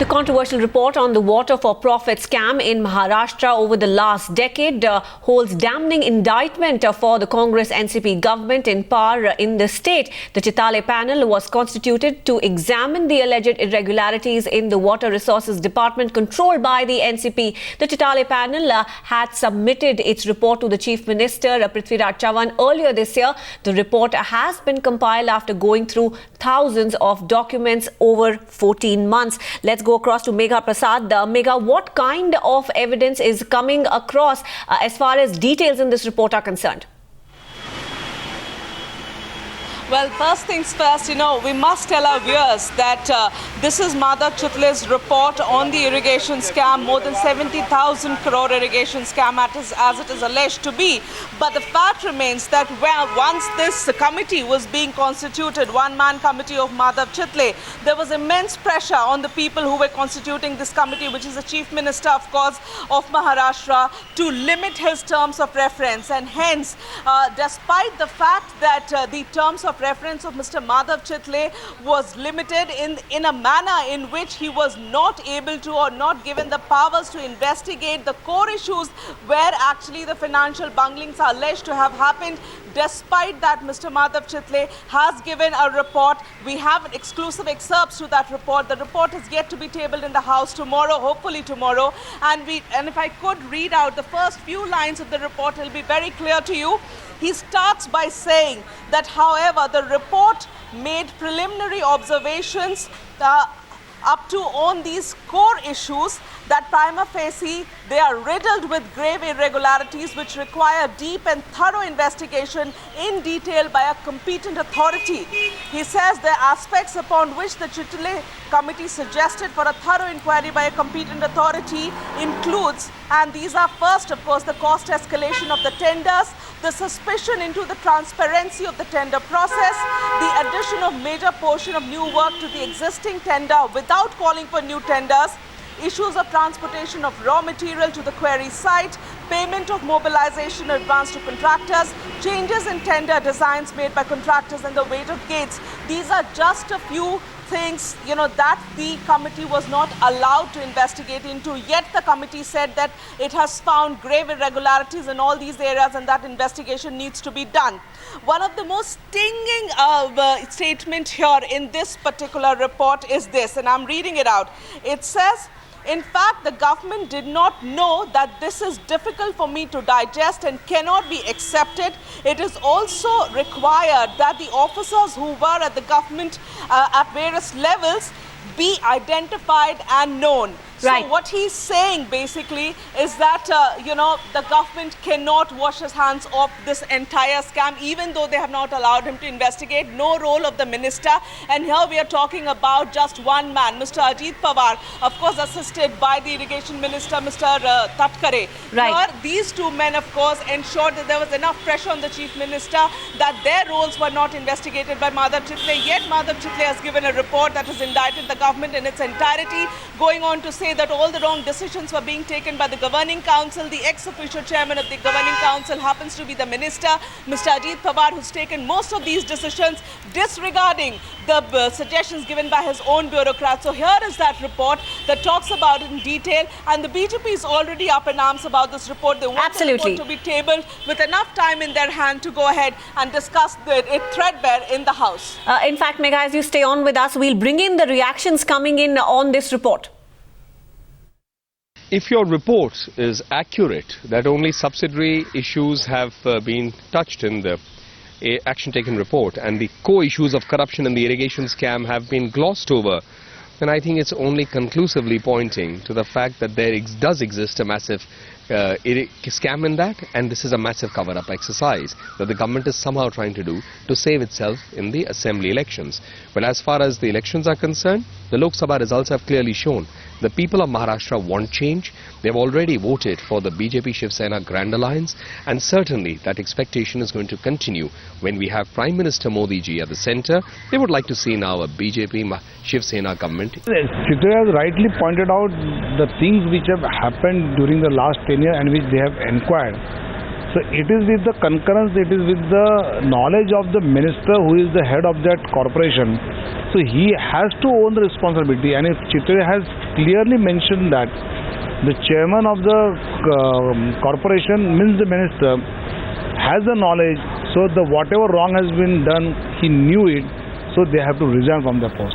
The controversial report on the water for profit scam in Maharashtra over the last decade holds damning indictment for the Congress NCP government in power in the state. The Chitale panel was constituted to examine the alleged irregularities in the Water Resources Department controlled by the NCP. The Chitale panel had submitted its report to the Chief Minister Prithviraj Chavan earlier this year. The report has been compiled after going through thousands of documents over 14 months. Let's go across to Megha Prasad. Megha, what kind of evidence is coming across as far as details in this report are concerned? Well, first things first, we must tell our viewers that this is Madhav Chitale's report on the irrigation scam, more than 70,000 crore irrigation scam as it is alleged to be. But the fact remains that once this committee was being constituted, one-man committee of Madhav Chitale, there was immense pressure on the people who were constituting this committee, which is the Chief Minister, of course, of Maharashtra, to limit his terms of reference. And hence, despite the fact that the terms of reference of Mr. Madhav Chitale was limited in a manner in which he was not able to or not given the powers to investigate the core issues where actually the financial bunglings are alleged to have happened. Despite that, Mr. Madhav Chitale has given a report. We have exclusive excerpts to that report. The report is yet to be tabled in the House tomorrow, hopefully tomorrow. And if I could read out the first few lines of the report, it will be very clear to you. He starts by saying that, however, the report made preliminary observations up to on these core issues that prima facie they are riddled with grave irregularities which require deep and thorough investigation in detail by a competent authority. He says the aspects upon which the Chitale committee suggested for a thorough inquiry by a competent authority includes, and these are first, of course, the cost escalation of the tenders, the suspicion into the transparency of the tender process, the addition of major portion of new work to the existing tender without calling for new tenders, issues of transportation of raw material to the query site, payment of mobilization advance to contractors, changes in tender designs made by contractors and the weight of gates. These are just a few things, that the committee was not allowed to investigate into. Yet the committee said that it has found grave irregularities in all these areas and that investigation needs to be done. One of the most stinging statement here in this particular report is this, and I'm reading it out. It says, in fact, the government did not know that this is difficult for me to digest and cannot be accepted. It is also required that the officers who were at the government at various levels be identified and known. Right. So what he's saying basically is that, the government cannot wash his hands off this entire scam, even though they have not allowed him to investigate. No role of the minister. And here we are talking about just one man, Mr. Ajit Pawar, of course assisted by the irrigation minister, Mr. Tatkare. Right. Here, these two men, of course, ensured that there was enough pressure on the chief minister that their roles were not investigated by Madhav Chitale. Yet Madhav Chitale has given a report that has indicted the government in its entirety, going on to say that all the wrong decisions were being taken by the governing council. The ex-official chairman of the governing council happens to be the minister, Mr. Ajit Pawar, who's taken most of these decisions, disregarding the suggestions given by his own bureaucrats. So here is that report that talks about it in detail, and the BJP is already up in arms about this report. They want the report to be tabled with enough time in their hand to go ahead and discuss it threadbare in the House. In fact, Megha, as you stay on with us, we'll bring in the reactions coming in on this report. If your report is accurate, that only subsidiary issues have been touched in the action taken report and the core issues of corruption and the irrigation scam have been glossed over, then I think it's only conclusively pointing to the fact that there does exist a massive scam in that, and this is a massive cover-up exercise that the government is somehow trying to do to save itself in the assembly elections. But as far as the elections are concerned, the Lok Sabha results have clearly shown the people of Maharashtra want change. They've already voted for the BJP Shiv Sena Grand Alliance, and certainly that expectation is going to continue when we have Prime Minister Modi ji at the centre. They would like to see now a BJP Shiv Sena government. Chitale has rightly pointed out the things which have happened during the last 10 years and which they have inquired. So it is with the concurrence, it is with the knowledge of the minister who is the head of that corporation. So he has to own the responsibility, and if Chitra has clearly mentioned that the chairman of the corporation means the minister has the knowledge, so the whatever wrong has been done, he knew it, so they have to resign from their post.